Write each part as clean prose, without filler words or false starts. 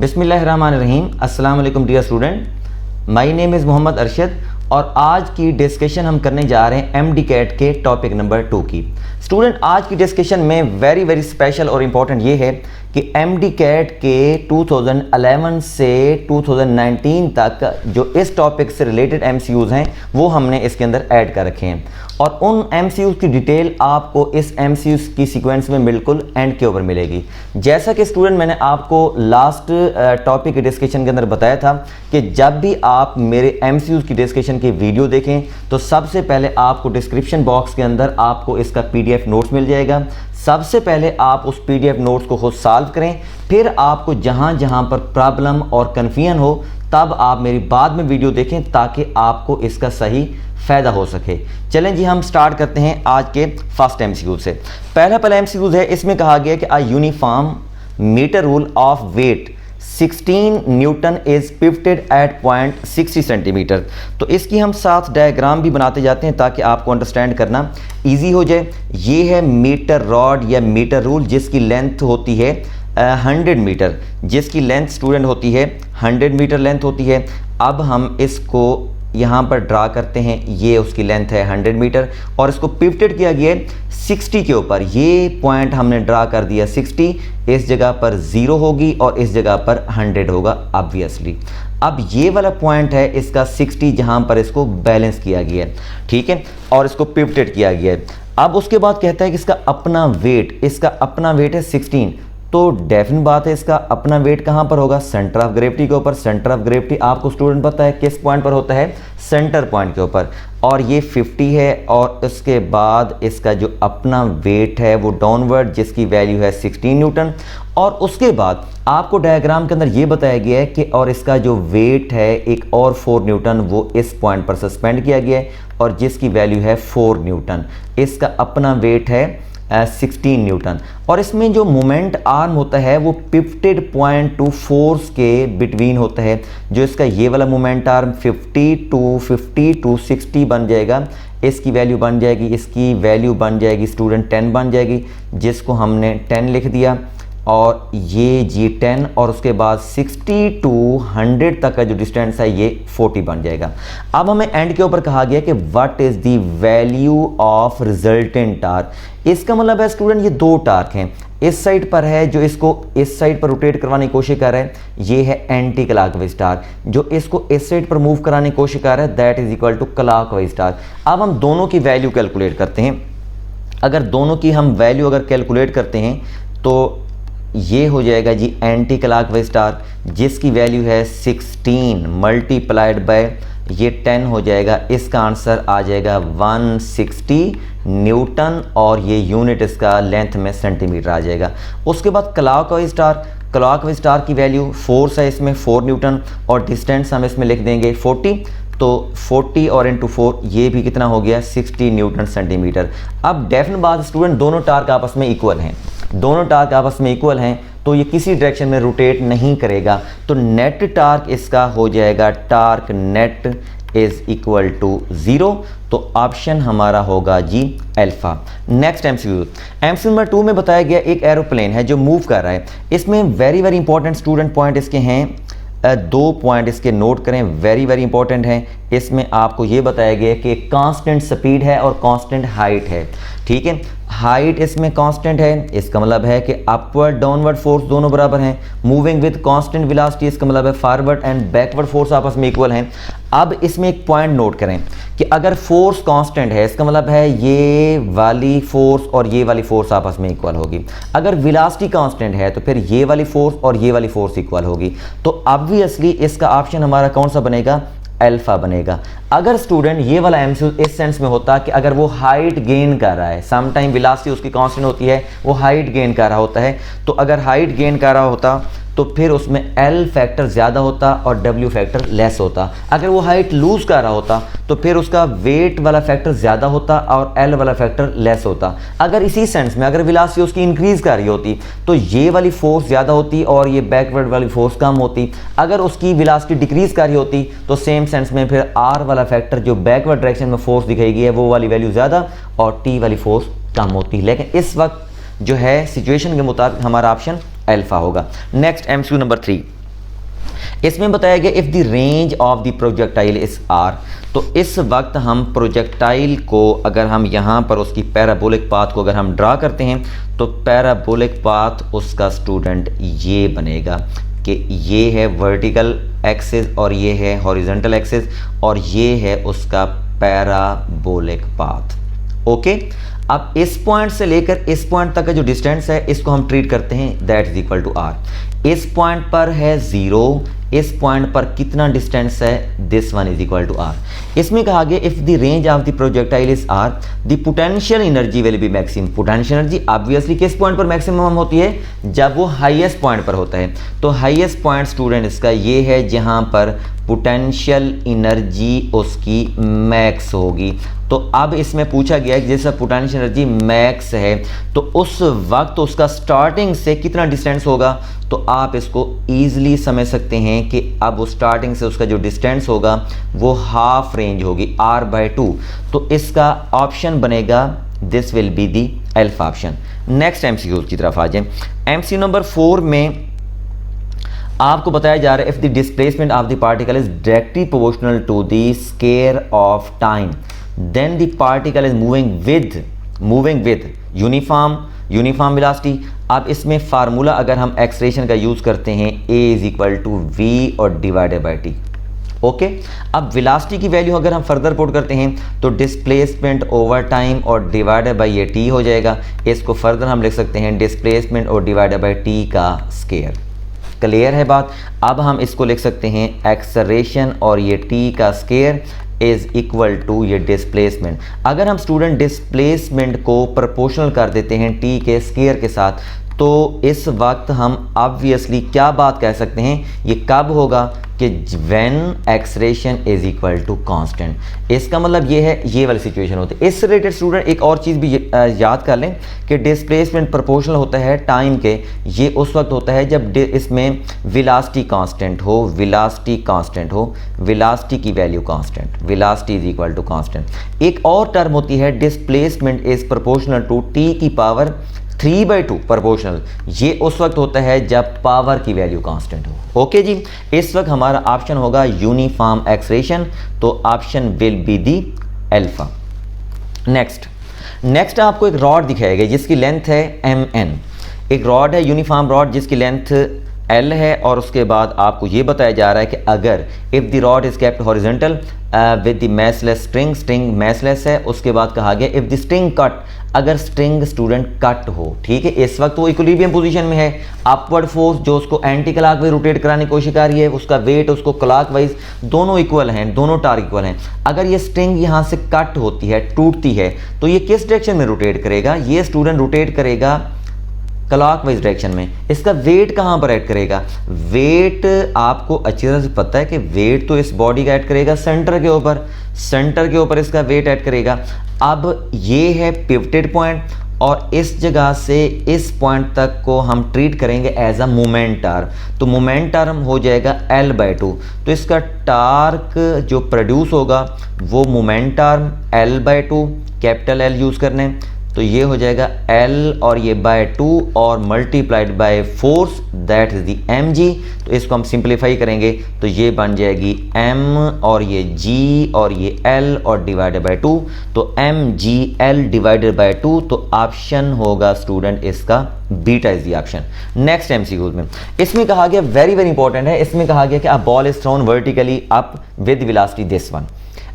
बिस्मिल्लाहिर्रहमानिर्रहीम। अस्सलाम वालेकुम dear student, my name is Mohammad Arshad और आज की डिस्कशन हम करने जा रहे हैं एमडी कैट के टॉपिक नंबर 2 की। स्टूडेंट, आज की डिस्कशन में वेरी स्पेशल और इम्पॉर्टेंट ये है कि एमडी कैट के 2011 से 2019 तक जो इस टॉपिक से रिलेटेड एमसीयूज़ हैं वो हमने इसके अंदर ऐड कर रखे हैं और उन एमसीयूज़ की डिटेल आपको इस एमसीयूज़ की सीक्वेंस में बिल्कुल एंड के ऊपर मिलेगी। जैसा कि स्टूडेंट मैंने आपको लास्ट टॉपिक की डिस्कशन के अंदर बताया था कि जब भी आप मेरे एमसीयूज़ की डिस्कशन की वीडियो देखें तो सबसे पहले आपको डिस्क्रिप्शन बॉक्स के अंदर आपको इसका पीडीएफ नोट्स मिल जाएगा। सबसे पहले आप उस पीडीएफ नोट्स को खुद सॉल्व करें, फिर आपको जहां पर प्रॉब्लम और कन्फ्यूजन हो तब आप मेरी बाद में वीडियो देखें ताकि आपको इसका सही फ़ायदा हो सके। चलें जी, हम स्टार्ट करते हैं आज के फर्स्ट एमसीक्यू से। पहला एमसीक्यू है, इसमें कहा गया कि a uniform metre rule of weight 16 newton is pivoted at point 60 centimetre. तो इसकी हम साथ डायग्राम भी बनाते जाते हैं ताकि आपको अंडरस्टैंड करना इजी हो जाए। ये है मीटर रॉड या मीटर रूल जिसकी लेंथ होती है 100 मीटर, जिसकी लेंथ स्टूडेंट होती है 100 मीटर लेंथ होती है। अब हम इसको यहाँ पर ड्रा करते हैं, ये उसकी लेंथ है 100 मीटर और इसको पिवटेड किया गया है 60 के ऊपर। ये पॉइंट हमने ड्रा कर दिया 60, इस जगह पर 0 होगी और इस जगह पर 100 होगा ऑब्वियसली। अब ये वाला पॉइंट है इसका 60 जहाँ पर इसको बैलेंस किया गया है, ठीक है, और इसको पिवटेड किया गया है। अब उसके बाद कहता है कि इसका अपना वेट है 16। तो डेफिनेट बात है इसका अपना वेट कहाँ पर होगा, सेंटर ऑफ ग्रेविटी के ऊपर। सेंटर ऑफ ग्रेविटी आपको स्टूडेंट पता है किस पॉइंट पर होता है, सेंटर पॉइंट के ऊपर, और ये 50 है और उसके बाद इसका जो अपना वेट है वो डाउनवर्ड जिसकी वैल्यू है 16 न्यूटन। और उसके बाद आपको डायग्राम के अंदर ये बताया गया है कि और इसका जो वेट है एक और 4 न्यूटन वो इस पॉइंट पर सस्पेंड किया गया है और जिसकी वैल्यू है 4 न्यूटन। इसका अपना वेट है 16 न्यूटन और इसमें जो मोमेंट आर्म होता है वो पिवटेड पॉइंट टू फोर्स के बिटवीन होता है। जो इसका ये वाला मोमेंट आर्म 50 टू 60 बन जाएगा, इसकी वैल्यू बन जाएगी स्टूडेंट 10 बन जाएगी, जिसको हमने 10 लिख दिया और ये जी 10 और उसके बाद 60 टू 100 तक का जो डिस्टेंस है ये 40 बन जाएगा। अब हमें एंड के ऊपर कहा गया कि what is the value of resultant torque. इसका मतलब है स्टूडेंट ये दो टार्क हैं, इस साइड पर है जो इसको इस साइड पर रोटेट करवाने की कोशिश कर रहा है, ये है एंटी क्लॉकवाइज टार्क। जो इसको इस साइड पर मूव कराने की कोशिश कर रहा है that is equal to clockwise torque. अब हम दोनों की वैल्यू कैलकुलेट करते हैं। अगर दोनों की हम वैल्यू कैलकुलेट करते हैं तो ये हो जाएगा जी एंटी क्लॉकवाइज टार्क जिसकी वैल्यू है 16 मल्टीप्लाइड बाय ये 10 हो जाएगा। इसका आंसर आ जाएगा 160 न्यूटन और ये यूनिट इसका लेंथ में सेंटीमीटर आ जाएगा। उसके बाद क्लॉकवाइज टार्क की वैल्यू फोर्स है इसमें 4 न्यूटन और डिस्टेंस हम इसमें लिख देंगे 40। तो 40 और इंटू 4 ये भी कितना हो गया 60 न्यूटन सेंटीमीटर। अब डेफिनेट बात स्टूडेंट दोनों टार्क आपस में इक्वल हैं, तो ये किसी डायरेक्शन में रोटेट नहीं करेगा। तो नेट टार्क इसका हो जाएगा torque net is equal to 0। तो ऑप्शन हमारा होगा जी अल्फा। नेक्स्ट एमसीक्यू नंबर 2 में बताया गया एक एरोप्लेन है जो मूव कर रहा है। इसमें वेरी इंपॉर्टेंट स्टूडेंट पॉइंट इसके हैं, 2 पॉइंट इसके नोट करें, वेरी इंपॉर्टेंट हैं। इसमें आपको ये बताया गया कि कांस्टेंट स्पीड है और कांस्टेंट हाइट है, ठीक है। हाइट इसमें कांस्टेंट है, इसका मतलब है कि अपवर्ड डाउनवर्ड फोर्स दोनों बराबर हैं। मूविंग विद कांस्टेंट वेलोसिटी, इसका मतलब है फॉरवर्ड एंड बैकवर्ड फोर्स आपस में इक्वल हैं। अब इसमें एक पॉइंट नोट करें कि अगर फोर्स कांस्टेंट है इसका मतलब है ये वाली फोर्स और ये वाली फोर्स आपस में इक्वल होगी। अगर वेलोसिटी कांस्टेंट है तो फिर ये वाली फोर्स और ये वाली फोर्स इक्वल होगी। तो ऑब्वियसली इसका ऑप्शन हमारा कौन सा बनेगा, अल्फा बनेगा। अगर स्टूडेंट ये वाला एमसीक्यू इस सेंस में होता कि अगर वो हाइट गेन कर रहा है, सम टाइम वेलोसिटी उसकी कांस्टेंट होती है, वो हाइट गेन कर रहा होता है, तो अगर हाइट गेन कर रहा होता तो फिर उसमें L फैक्टर ज़्यादा होता और W फैक्टर लेस होता। अगर वो हाइट लूज़ कर रहा होता तो फिर उसका वेट वाला फैक्टर ज़्यादा होता और L वाला फैक्टर लेस होता। अगर इसी सेंस में अगर वेलोसिटी उसकी इंक्रीज़ कर रही होती तो ये वाली फोर्स ज़्यादा होती और ये बैकवर्ड वाली फोर्स कम होती। अगर उसकी वेलोसिटी डिक्रीज़ कर रही होती तो सेम सेंस में फिर R वाला फैक्टर जो बैकवर्ड डायरेक्शन में फोर्स दिखाई गई है वो वाली वैल्यू ज़्यादा और T वाली फोर्स कम होती। लेकिन इस वक्त जो है सिचुएशन के मुताबिक हमारा ऑप्शन अल्फा होगा। Next MCQ number 3। इसमें बताया गया if the range of the projectile is R, तो इस वक्त हम प्रोजेक्टाइल को अगर हम यहाँ पर उसकी पैराबोलिक पाथ को अगर हम ड्रा करते हैं तो पैराबोलिक पाथ उसका स्टूडेंट ये बनेगा कि ये है वर्टिकल एक्सिस और ये है हॉरिजॉन्टल एक्सिस और ये है उसका पैराबोलिक पाथ। ओके, अब इस पॉइंट से लेकर इस पॉइंट तक का जो डिस्टेंस है इसको हम ट्रीट करते हैं that is equal to R. इस पॉइंट पर है 0, इस पॉइंट पर कितना डिस्टेंस है, this one is equal to R. इसमें कहा गया if the range of the projectile is R the potential energy will be maximum. Potential energy obviously किस पॉइंट पर मैक्सिमम होती है, जब वो हाईएस्ट पॉइंट पर होता है। तो हाईएस्ट पॉइंट स्टूडेंट इसका ये है जहां पर पोटेंशियल एनर्जी उसकी मैक्स होगी। तो अब इसमें पूछा गया कि जैसा पोटेंशियल एनर्जी मैक्स है तो उस वक्त उसका स्टार्टिंग से कितना डिस्टेंस होगा, तो आप इसको ईजिली समझ सकते हैं कि अब वो स्टार्टिंग से उसका जो डिस्टेंस होगा वो हाफ रेंज होगी r/2। तो इसका ऑप्शन बनेगा this will be the alpha option. Next MCQ की तरफ आ जाए। एमसीक्यू नंबर 4 में आपको बताया जा रहा है if the displacement of the particle is directly proportional to the square of time then the particle is moving with uniform velocity. अब इसमें फार्मूला अगर हम एक्सलेरेशन का यूज करते हैं a is equal to v और डिवाइडेड बाई t। ओके, अब velocity की वैल्यू अगर हम फर्दर पुट करते हैं तो डिस्प्लेसमेंट ओवर टाइम और डिवाइडेड बाई ये t हो जाएगा। इसको फर्दर हम लिख सकते हैं डिस्प्लेसमेंट और डिवाइडेड बाई t का स्क्वायर। क्लियर है बात। अब हम इसको लिख सकते हैं एक्सेलरेशन और ये t का स्क्वायर इज इक्वल टू ये डिस्प्लेसमेंट। अगर हम स्टूडेंट डिस्प्लेसमेंट को प्रोपोर्शनल कर देते हैं t के स्क्वायर के साथ तो इस वक्त हम ऑब्वियसली क्या बात कह सकते हैं, ये कब होगा कि when acceleration is equal to constant. इसका मतलब ये है ये वाली सिचुएशन होती है। इससे रिलेटेड स्टूडेंट एक और चीज़ भी याद कर लें कि डिस्प्लेसमेंट प्रोपोर्शनल होता है टाइम के, ये उस वक्त होता है जब इसमें वेलोसिटी कांस्टेंट हो, वेलोसिटी की value constant, velocity is equal to constant. एक और टर्म होती है displacement is proportional to t की पावर 3/2 प्रोपोर्शनल। ये उस वक्त होता है जब पावर की वैल्यू कांस्टेंट हो। ओके जी, इस वक्त हमारा ऑप्शन होगा यूनिफॉर्म एक्सेलरेशन, तो option will be the alpha. Next आपको एक रॉड दिखाएगा जिसकी लेंथ है mn। एक रॉड है यूनिफॉर्म रॉड जिसकी लेंथ L है और उसके बाद आपको ये बताया जा रहा है कि अगर if the rod is kept horizontal with the massless string massless है। उसके बाद कहा गया इफ़ द स्ट्रिंग कट, अगर स्ट्रिंग स्टूडेंट कट हो, ठीक है, इस वक्त वो इक्विलिब्रियम पोजीशन में है, अपवर्ड फोर्स जो उसको एंटी क्लॉकवाइज रोटेट कराने की कोशिश कर रही है, उसका वेट उसको क्लॉकवाइज, दोनों इक्वल हैं, दोनों टार्क इक्वल हैं। अगर ये स्ट्रिंग यहाँ से कट होती है, टूटती है, तो ये किस डायरेक्शन में रोटेट करेगा, ये स्टूडेंट रोटेट करेगा क्लॉकवाइज डायरेक्शन में। इसका वेट कहाँ पर ऐड करेगा, वेट आपको अच्छी तरह से पता है कि वेट तो इस बॉडी का ऐड करेगा सेंटर के ऊपर इसका वेट ऐड करेगा। अब ये है पिवटेड पॉइंट और इस जगह से इस पॉइंट तक को हम ट्रीट करेंगे एज अ मोमेंट आर्म। तो मोमेंट आर्म हो जाएगा L/2। तो इसका टार्क जो प्रोड्यूस होगा वो moment arm L/2, capital L use करने, तो ये हो जाएगा L और ये by 2 और multiplied by force that is the mg। तो इसको हम सिंप्लीफाई करेंगे तो ये बन जाएगी m और ये g और ये L और डिवाइडेड बाय 2, तो mgl डिवाइडेड बाय 2। तो ऑप्शन होगा स्टूडेंट इसका beta is the option. Next MCQ में इसमें कहा गया वेरी इंपॉर्टेंट है, इसमें कहा गया कि a ball is thrown vertically up with velocity this one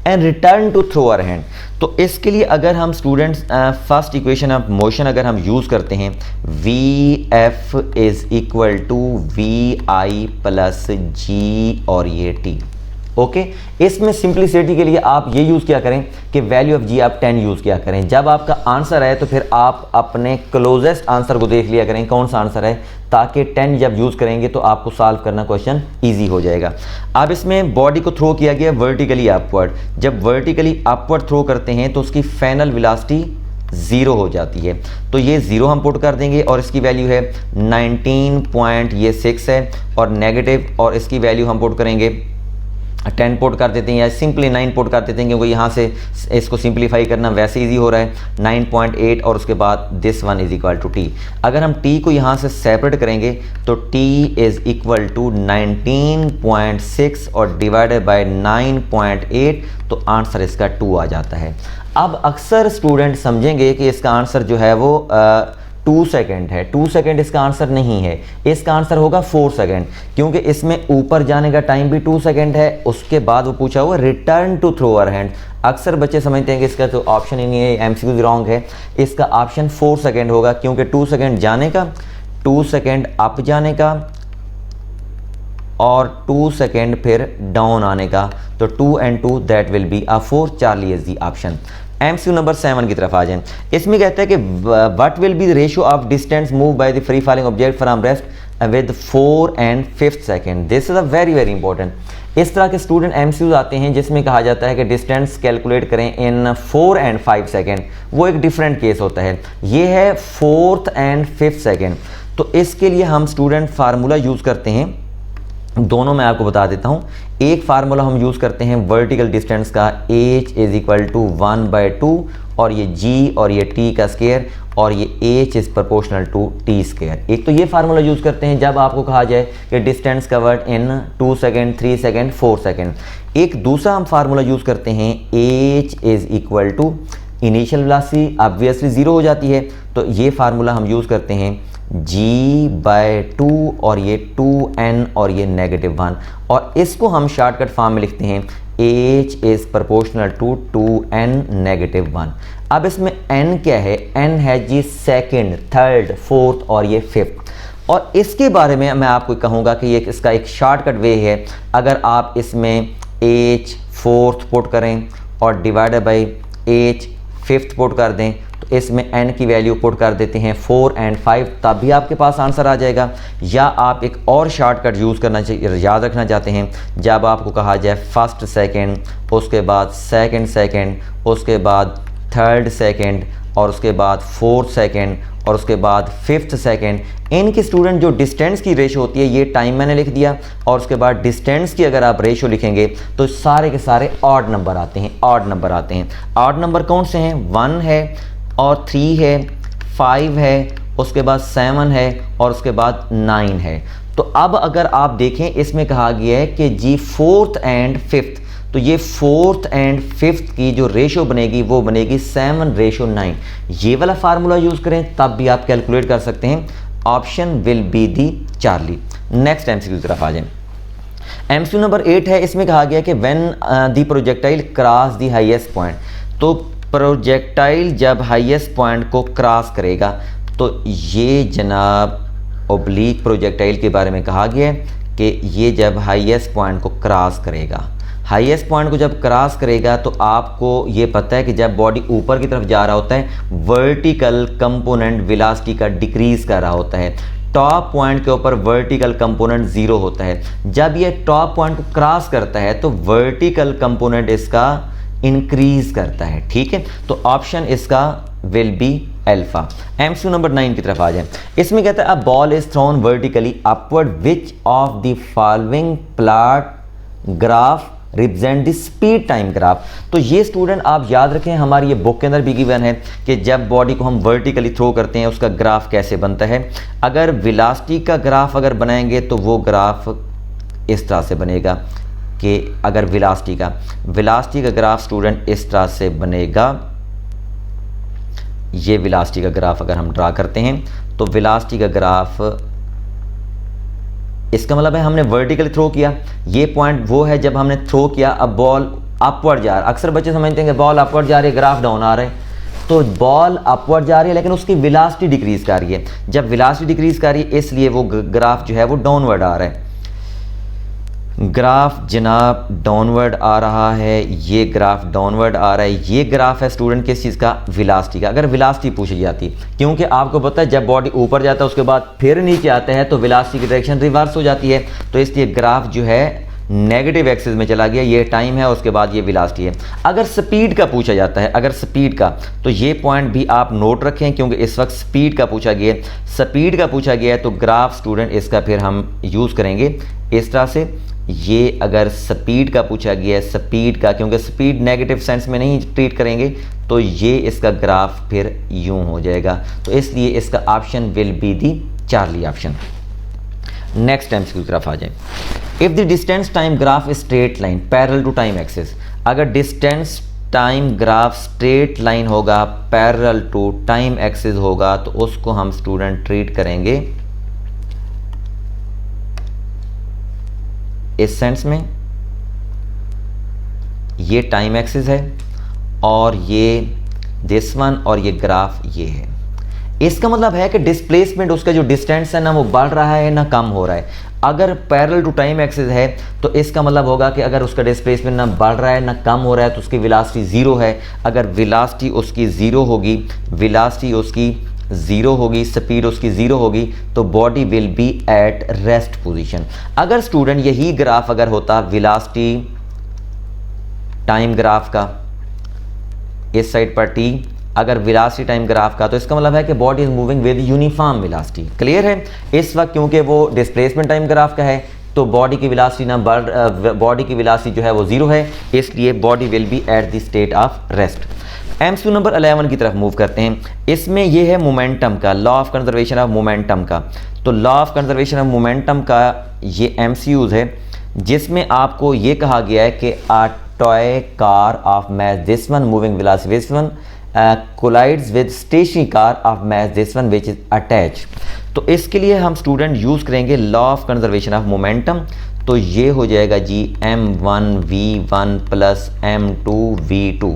and return to throw our hand. तो इसके लिए अगर हम students first equation of motion अगर हम यूज़ करते हैं Vf is equal to Vi plus G और ये T। ओके, इसमें सिंप्लिसिटी के लिए आप ये यूज़ किया करें कि वैल्यू ऑफ G आप 10 यूज़ किया करें। जब आपका आंसर है तो फिर आप अपने क्लोजेस्ट आंसर को देख लिया करें कौन सा आंसर है, ताकि 10 जब यूज़ करेंगे तो आपको सॉल्व करना क्वेश्चन इजी हो जाएगा। अब इसमें बॉडी को थ्रो किया गया वर्टिकली अपवर्ड। जब वर्टिकली अपवर्ड थ्रो करते हैं तो उसकी फाइनल वेलोसिटी 0 हो जाती है, तो ये 0 हम पुट कर देंगे और इसकी वैल्यू है 19.6 है और नेगेटिव, और इसकी वैल्यू हम पुट करेंगे 10 पुट कर देते हैं या सिंपली 9 पुट कर देते हैं, क्योंकि यहाँ से इसको सिंप्लीफाई करना वैसे इजी हो रहा है। 9.8 और उसके बाद this one is equal to T. अगर हम टी को यहाँ से सेपरेट करेंगे तो टी इज इक्वल टू 19.6 और डिवाइडेड बाय 9.8, तो आंसर इसका 2 आ जाता है। अब अक्सर स्टूडेंट समझेंगे कि इसका आंसर जो है वो 2 सेकेंड है। 2 सेकेंड इसका आंसर नहीं है, इसका आंसर होगा 4 सेकेंड, क्योंकि इसमें ऊपर जाने का टाइम भी 2 सेकेंड है। उसके बाद वो पूछा हुआ रिटर्न टू थ्रोअर हैंड। अक्सर बच्चे समझते हैं कि इसका तो ऑप्शन ही नहीं है, एमसीक्यू रॉन्ग है। इसका ऑप्शन 4 सेकेंड होगा, क्योंकि 2 सेकेंड जाने का, 2 सेकेंड अप जाने का और 2 सेकेंड फिर डाउन आने का। तो 2 and 2 that will be a 4। Charlie is the option. MCQ number 7 की तरफ आ जाएं। इसमें कहते हैं कि what will be the ratio of distance move by the free falling object from rest with 4 and 5 second. This is a very very important. इस तरह के स्टूडेंट एमसीक्यूज आते हैं जिसमें कहा जाता है कि डिस्टेंस कैलकुलेट करें इन 4 and 5 सेकेंड। वो एक डिफरेंट केस होता है, ये है 4th and 5th सेकेंड। तो इसके लिए हम स्टूडेंट फार्मूला यूज़ करते हैं, दोनों मैं आपको बता देता हूँ। एक फार्मूला हम यूज़ करते हैं वर्टिकल डिस्टेंस का, h इज़ इक्वल टू 1/2 और ये g और ये t का स्क्वायर और ये h is proportional to t square. एक तो ये फार्मूला यूज़ करते हैं जब आपको कहा जाए कि distance covered in 2 second, 3 second, 4 second. एक दूसरा हम फार्मूला यूज़ करते हैं h is equal to initial velocity obviously 0 हो जाती है, तो ये फार्मूला हम यूज़ करते हैं g/2 और ये 2n और ये -1, और इसको हम शॉर्टकट फॉर्म में लिखते हैं h is proportional to 2n -1। अब इसमें n क्या है? n है जी सेकंड, थर्ड, फोर्थ और ये फिफ्थ। और इसके बारे में मैं आपको कहूँगा कि ये इसका एक शॉर्टकट वे है। अगर आप इसमें h फोर्थ पुट करें और divided by h fifth put कर दें, तो इसमें n की वैल्यू पुट कर देते हैं 4 and 5, तब भी आपके पास आंसर आ जाएगा। या आप एक और शॉर्टकट यूज़ करना चाहिए, याद रखना चाहते हैं, जब आपको कहा जाए फर्स्ट सेकंड, उसके बाद सेकंड सेकंड, उसके बाद थर्ड सेकंड और उसके बाद फोर्थ सेकंड और उसके बाद फिफ्थ सेकंड, इनके स्टूडेंट जो डिस्टेंस की रेशो होती है, ये टाइम मैंने लिख दिया, और उसके बाद डिस्टेंस की अगर आप रेशो लिखेंगे तो सारे के सारे ऑड नंबर आते हैं, ऑड नंबर आते हैं। ऑड नंबर कौन से हैं? 1 है और 3 है, 5 है, उसके बाद 7 है और उसके बाद 9 है। तो अब अगर आप देखें, इसमें कहा गया है कि जी फोर्थ एंड फिफ्थ, तो ये फोर्थ एंड फिफ्थ की जो रेशो बनेगी वो बनेगी 7:9। ये वाला फार्मूला यूज़ करें तब भी आप कैलकुलेट कर सकते हैं। Option will be the Charlie. Next MCQ की तरफ आ जाएं। एमसीक्यू नंबर 8 है, इसमें कहा गया कि when the projectile cross the highest point, तो प्रोजेक्टाइल जब हाईएस्ट पॉइंट को क्रॉस करेगा, तो ये जनाब ओब्लिक प्रोजेक्टाइल के बारे में कहा गया है कि ये जब हाईएस्ट पॉइंट को क्रॉस करेगा, हाईएस्ट पॉइंट को जब क्रॉस करेगा, तो आपको ये पता है कि जब बॉडी ऊपर की तरफ जा रहा होता है, वर्टिकल कंपोनेंट वेलोसिटी का डिक्रीज कर रहा होता है। टॉप पॉइंट के ऊपर वर्टिकल कंपोनेंट 0 होता है। जब ये टॉप पॉइंट को क्रॉस करता है तो वर्टिकल कंपोनेंट इसका इंक्रीज करता है। ठीक है, तो ऑप्शन इसका will be alpha. MCQ number 9 की तरफ आ जाए। इसमें कहता है अ ball is thrown vertically upward, which of the following plot graph represent the speed time graph. तो ये स्टूडेंट आप याद रखें, हमारी ये बुक के अंदर भी गिवन है कि जब बॉडी को हम वर्टिकली थ्रो करते हैं उसका ग्राफ कैसे बनता है। अगर वेलोसिटी का ग्राफ अगर बनाएंगे तो वो ग्राफ इस तरह से बनेगा कि अगर वेलोसिटी का ग्राफ स्टूडेंट इस तरह से बनेगा। ये वेलोसिटी का ग्राफ अगर हम ड्रा करते हैं तो वेलोसिटी का ग्राफ, इसका मतलब है हमने वर्टिकली थ्रो किया, ये पॉइंट वो है जब हमने थ्रो किया, अब बॉल अपवर्ड जा रहा है। अक्सर बच्चे समझते हैं कि बॉल अपवर्ड जा रही है, ग्राफ डाउन आ रहा है, तो बॉल अपवर्ड जा रही है लेकिन उसकी वेलोसिटी डिक्रीज कर रही है। जब वेलोसिटी डिक्रीज कर रही है इसलिए वो ग्राफ जो है वो डाउनवर्ड आ रहा है। ग्राफ जनाब डाउनवर्ड आ रहा है, ये ग्राफ डाउनवर्ड आ रहा है। ये ग्राफ है स्टूडेंट किस चीज़ का? वेलोसिटी का। अगर वेलोसिटी पूछी जाती, क्योंकि आपको पता है जब बॉडी ऊपर जाता है उसके बाद फिर नीचे आता है तो वेलोसिटी की डायरेक्शन रिवर्स हो जाती है, तो इसलिए ग्राफ जो है नेगेटिव एक्सिस में चला गया। ये टाइम है, उसके बाद ये वेलोसिटी है। अगर स्पीड का पूछा जाता है, अगर स्पीड का, तो ये पॉइंट भी आप नोट रखें क्योंकि इस वक्त स्पीड का पूछा गया है। स्पीड का पूछा गया है तो ग्राफ स्टूडेंट इसका फिर हम यूज़ करेंगे इस तरह से। ये अगर स्पीड का पूछा गया है, स्पीड का, क्योंकि स्पीड नेगेटिव सेंस में नहीं ट्रीट करेंगे, तो ये इसका ग्राफ फिर यूं हो जाएगा। तो इसलिए इसका option will be the Charlie option. Next time की तरफ आ जाए। If the distance time graph straight line parallel to time axis, अगर distance time graph straight line होगा, पैरेलल टू टाइम एक्सिस होगा, तो उसको हम स्टूडेंट ट्रीट करेंगे इस सेंस में, ये टाइम एक्सिस है और ये दिस वन और ये ग्राफ ये है। इसका मतलब है कि डिस्प्लेसमेंट, उसका जो डिस्टेंस है ना वो बढ़ रहा है ना कम हो रहा है। अगर पैरेलल टू टाइम एक्सिस है तो इसका मतलब होगा कि अगर उसका डिस्प्लेसमेंट ना बढ़ रहा है ना कम हो रहा है तो उसकी वेलोसिटी ज़ीरो है। अगर वेलोसिटी उसकी ज़ीरो होगी, वेलोसिटी उसकी ज़ीरो होगी, स्पीड उसकी ज़ीरो होगी, तो body will be at rest position. अगर स्टूडेंट यही ग्राफ अगर होता वेलोसिटी टाइम ग्राफ का, इस साइड पर टी, अगर वेलोसिटी टाइम ग्राफ का, तो इसका मतलब है कि body is moving with uniform velocity. Clear है? इस वक्त क्योंकि वो डिस्प्लेसमेंट टाइम ग्राफ का है तो बॉडी की वेलोसिटी ना बॉडी की वेलोसिटी जो है वो ज़ीरो है, इसलिए body will be at the state of rest. MCQ number 11 की तरफ मूव करते हैं। इसमें ये है मोमेंटम का, law of conservation of momentum का। तो law of conservation of momentum का ये एमसीक्यूज है, जिसमें आपको ये कहा गया है कि a toy car of match this one moving velocity this one collides with stationary car of match this one which is attach. तो इसके लिए हम स्टूडेंट यूज़ करेंगे law of conservation of momentum. तो ये हो जाएगा जी m1v1 प्लस m2v2।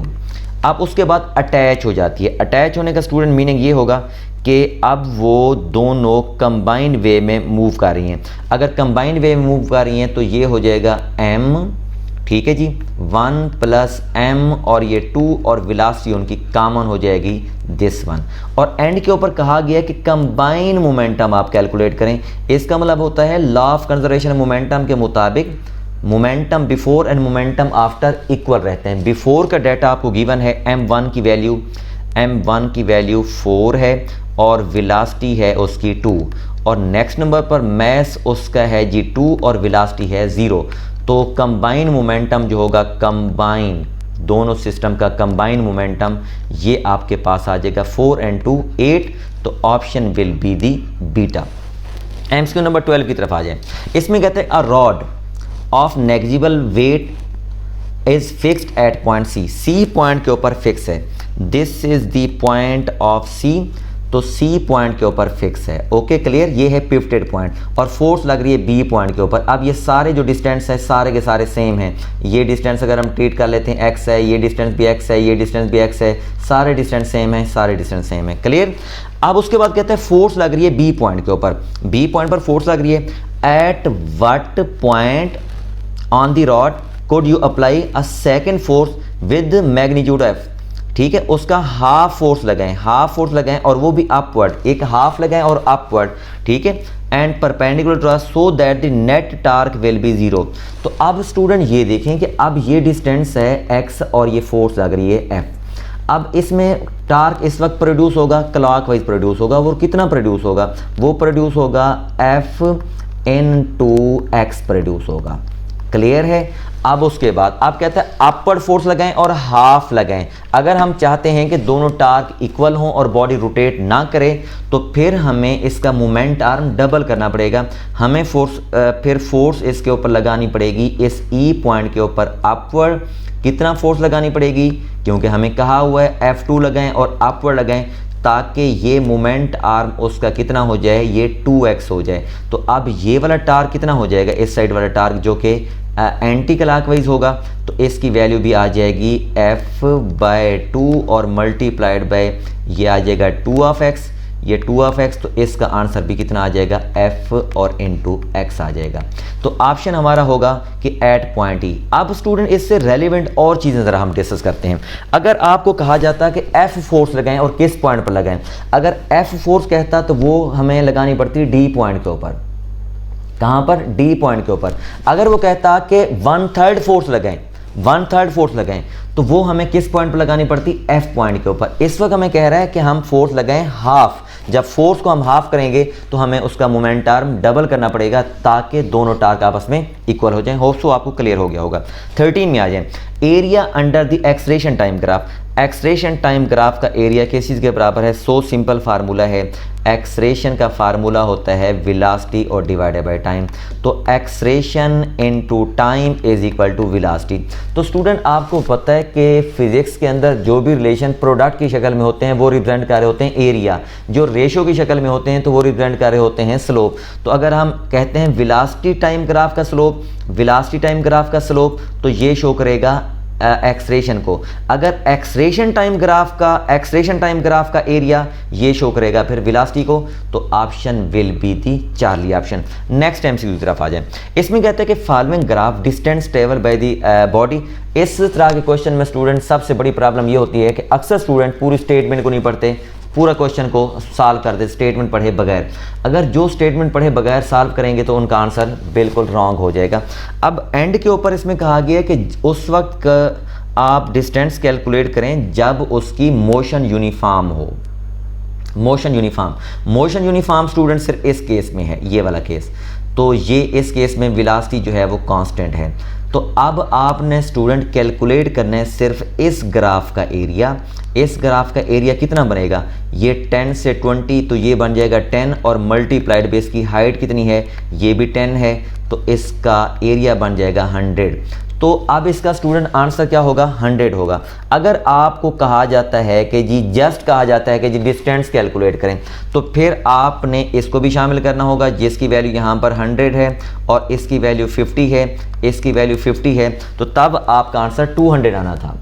अब उसके बाद अटैच हो जाती है। अटैच होने का स्टूडेंट मीनिंग ये होगा कि अब वो दोनों कंबाइंड वे में मूव कर रही हैं। अगर कंबाइंड वे में मूव कर रही हैं तो ये हो जाएगा m, ठीक है जी, 1 प्लस m और ये 2 और वेलोसिटी उनकी कॉमन हो जाएगी दिस वन। और एंड के ऊपर कहा गया है कि कंबाइन मोमेंटम आप कैलकुलेट करें। इसका मतलब होता है लॉ ऑफ कंजर्वेशन मोमेंटम के मुताबिक momentum before and momentum after equal रहते हैं। बिफोर का डाटा आपको गिवन है, m1 की वैल्यू 4 है और वेलोसिटी है उसकी 2, और नेक्स्ट नंबर पर मैस उसका है जी 2 और वेलोसिटी है 0। तो कंबाइन मोमेंटम जो होगा, कंबाइन दोनों सिस्टम का कंबाइन मोमेंटम, ये आपके पास आ जाएगा 4 and 2 8। तो option will be the beta. MCQ number 12 की तरफ आ जाए। इसमें कहते हैं a rod of negligible weight is fixed at point C. C point के ऊपर फिक्स है। This is the point of C. तो सी पॉइंट के ऊपर फिक्स है। Okay clear? ये है पिवटेड पॉइंट और फोर्स लग रही है बी पॉइंट के ऊपर। अब ये सारे जो डिस्टेंस है सारे के सारे सेम हैं। ये डिस्टेंस अगर हम ट्रीट कर लेते हैं एक्स है, ये डिस्टेंस भी एक्स है, ये डिस्टेंस भी एक्स है, सारे डिस्टेंस सेम है, सारे डिस्टेंस सेम है। क्लियर? अब उसके बाद कहते हैं फोर्स लग रही है बी पॉइंट के ऊपर। बी पॉइंट पर फोर्स लग रही है। At what point on the rod could you apply a second force with magnitude f। ठीक है, उसका हाफ फोर्स लगाएं, हाफ फोर्स लगाएं और वो भी अपवर्ड, एक हाफ लगाएं और अपवर्ड, ठीक है, and perpendicular to so that the net torque will be 0। तो अब स्टूडेंट ये देखें कि अब ये डिस्टेंस है x और ये फोर्स लग रही है f। अब इसमें टार्क इस वक्त प्रोड्यूस होगा, क्लॉकवाइज प्रोड्यूस होगा। वो कितना प्रोड्यूस होगा? वो प्रोड्यूस होगा f into x प्रोड्यूस होगा। क्लियर है? अब उसके बाद आप कहते हैं अपवर्ड फोर्स लगाएं और हाफ लगाएं। अगर हम चाहते हैं कि दोनों टार्क इक्वल हों और बॉडी रोटेट ना करे तो फिर हमें इसका मोमेंट आर्म डबल करना पड़ेगा। हमें फिर फोर्स इसके ऊपर लगानी पड़ेगी, इस ई पॉइंट के ऊपर अपवर्ड। कितना फोर्स लगानी पड़ेगी? क्योंकि हमें कहा हुआ है F2 लगाएं और अपवर्ड लगाएं ताकि ये मोमेंट आर्म उसका कितना हो जाए, ये 2x हो जाए। तो अब ये वाला टार्क कितना हो जाएगा, इस साइड वाला टार्क जो कि एंटी क्लॉकवाइज होगा, तो इसकी वैल्यू भी आ जाएगी F/2 और मल्टीप्लाइड बाय ये आ जाएगा 2 ऑफ x, ये 2 ऑफ x। तो इसका आंसर भी कितना आ जाएगा, F और इंटू x आ जाएगा। तो ऑप्शन हमारा होगा कि एट पॉइंट ई। अब स्टूडेंट इससे रेलिवेंट और चीज़ें ज़रा हम डिस्कस करते हैं। अगर आपको कहा जाता कि F फोर्स लगाएं और किस पॉइंट पर लगाएं, अगर F फोर्स कहता तो वो हमें लगानी पड़ती डी पॉइंट के ऊपर। कहाँ पर? डी पॉइंट के ऊपर। अगर वो कहता कि 1/3 फोर्स लगाएं, 1/3 फोर्स लगाएं, तो वो हमें किस पॉइंट पर लगानी पड़ती? F पॉइंट के ऊपर। इस वक्त हमें कह रहा है कि हम फोर्स लगाएं हाफ, जब फोर्स को हम हाफ करेंगे तो हमें उसका मोमेंट आर्म डबल करना पड़ेगा ताकि दोनों टार्क आपस में इक्वल हो जाएं। होप सो आपको क्लियर हो गया होगा। 13 में आ जाएं, area under the acceleration time graph. Acceleration time graph का एरिया किस चीज़ के बराबर है? सो सिंपल फार्मूला है, एक्सलेशन का फार्मूला होता है वेलोसिटी और डिवाइडेड बाय टाइम। तो acceleration into time is equal to velocity. तो स्टूडेंट आपको पता है कि फिजिक्स के अंदर जो भी रिलेशन प्रोडक्ट की शक्ल में होते हैं वो रिप्रेजेंट कर रहे होते हैं एरिया, जो रेशो की शक्ल में होते हैं तो वो रिप्रेजेंट कर रहे होते हैं स्लोप। तो अगर हम कहते हैं वेलोसिटी टाइम ग्राफ का स्लोप, वेलोसिटी टाइम ग्राफ का स्लोप, तो ये शो करेगा एक्सलेशन को। अगर एक्सलेशन टाइम ग्राफ का एरिया ये शो करेगा फिर वेलोसिटी को, तो option will be the Charlie option. Next MCQ की तरफ आ जाए। इसमें कहते हैं कि following graph distance travel by the body. इस तरह के क्वेश्चन में स्टूडेंट सबसे बड़ी प्रॉब्लम ये होती है कि अक्सर स्टूडेंट पूरी स्टेटमेंट को नहीं पढ़ते, पूरा क्वेश्चन को सॉल्व कर दे स्टेटमेंट पढ़े बगैर। अगर जो स्टेटमेंट पढ़े बगैर सॉल्व करेंगे तो उनका आंसर बिल्कुल रॉन्ग हो जाएगा। अब एंड के ऊपर इसमें कहा गया है कि उस वक्त आप डिस्टेंस कैलकुलेट करें जब उसकी मोशन यूनिफॉर्म हो। मोशन यूनिफॉर्म स्टूडेंट सिर्फ इस केस में है, ये वाला केस। तो ये इस केस में वेलोसिटी जो है वो कांस्टेंट है। तो अब आपने स्टूडेंट कैलकुलेट करना है सिर्फ इस ग्राफ का एरिया। इस ग्राफ का एरिया कितना बनेगा? ये 10 से 20, तो ये बन जाएगा 10 और मल्टीप्लाइड बेस की हाइट कितनी है? ये भी 10 है, तो इसका एरिया बन जाएगा 100। तो अब इसका स्टूडेंट आंसर क्या होगा? 100 होगा। अगर आपको कहा जाता है कि जी जस्ट कहा जाता है कि जी डिस्टेंस कैलकुलेट करें, तो फिर आपने इसको भी शामिल करना होगा जिसकी वैल्यू यहाँ पर 100 है और इसकी वैल्यू 50 है, इसकी वैल्यू 50 है, तो तब आपका आंसर 200 आना था।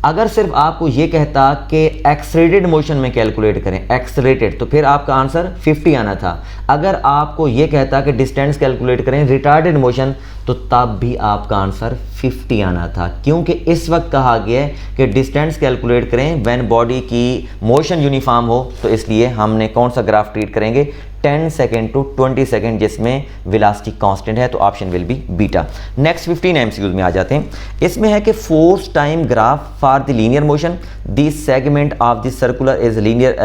अगर सिर्फ आपको ये कहता कि एक्सलेटेड मोशन में कैलकुलेट करें, एक्सलेटेड, तो फिर आपका आंसर 50 आना था। अगर आपको ये कहता कि डिस्टेंस कैलकुलेट करें रिटार्डेड मोशन, तो तब भी आपका आंसर 50 आना था, क्योंकि इस वक्त कहा गया है कि डिस्टेंस कैलकुलेट करें व्हेन बॉडी की मोशन यूनिफॉर्म हो। तो इसलिए हमने कौन सा ग्राफ ट्रीट करेंगे? 10 सेकेंड टू 20 सेकेंड जिसमें वेलोसिटी कांस्टेंट है, तो option will B beta. Next 15 MCQs में आ जाते हैं। इसमें है कि force time graph for the linear motion, the segment of the circular is linear,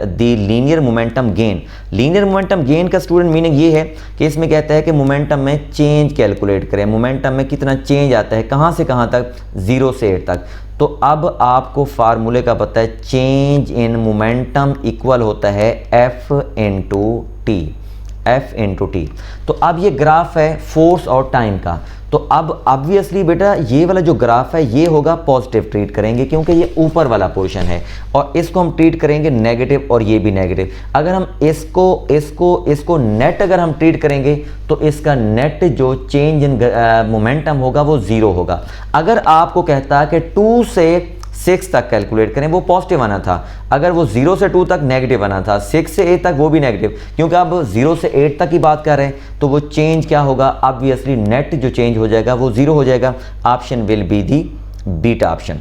the linear momentum gain. Linear momentum gain का स्टूडेंट मीनिंग ये है कि इसमें कहता है कि मोमेंटम में चेंज कैलकुलेट करें, मोमेंटम में कितना चेंज आता है, कहाँ से कहाँ तक? 0 से 8 तक। तो अब आपको फार्मूले का पता है, चेंज इन मोमेंटम इक्वल होता है F इंटू टी। तो अब ये ग्राफ है फोर्स और टाइम का। तो अब ऑब्वियसली बेटा ये वाला जो ग्राफ है ये होगा पॉजिटिव ट्रीट करेंगे, क्योंकि ये ऊपर वाला पोर्शन है, और इसको हम ट्रीट करेंगे नेगेटिव और ये भी नेगेटिव। अगर हम इसको नेट अगर हम ट्रीट करेंगे तो इसका नेट जो चेंज इन मोमेंटम होगा वो 0 होगा। अगर आपको कहता है कि 2 से 6 तक कैलकुलेट करें, वो पॉजिटिव आना था। अगर वो 0 से 2 तक नेगेटिव आना था, 6 से 8 तक वो भी नेगेटिव, क्योंकि अब 0 से 8 तक की बात कर रहे हैं, तो वो चेंज क्या होगा? ऑब्वियसली नेट जो चेंज हो जाएगा वो 0 हो जाएगा। Option will be the beta option.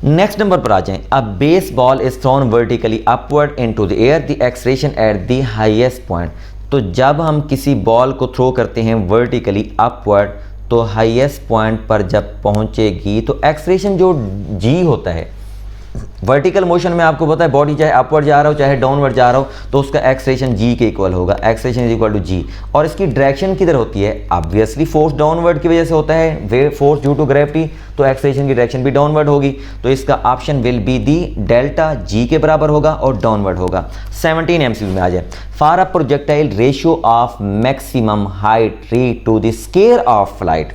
Next number पर आ जाएं। A base ball is thrown vertically upward into the air, the acceleration at the highest point. तो जब हम किसी बॉल को थ्रो करते हैं वर्टिकली अपवर्ड, तो हाईएस्ट पॉइंट पर जब पहुंचेगी तो एक्सलेशन जो जी होता है, वर्टिकल मोशन में आपको पता है बॉडी चाहे अपवर्ड जा रहा हो चाहे डाउनवर्ड जा रहा हो, तो उसका एक्सलेशन जी के इक्वल होगा। एक्सलेशन इज इक्वल टू जी। और इसकी डायरेक्शन किधर होती है? ऑब्वियसली फोर्स डाउनवर्ड की वजह से होता है, वे फोर्स ड्यू टू ग्रेविटी, तो एक्सलेशन की डायरेक्शन भी डाउनवर्ड होगी। तो इसका option will be the delta G के बराबर होगा और डाउनवर्ड होगा। 17 एमसीक्यू में आ जाए। For a projectile ratio of maximum height reach to the square of flight.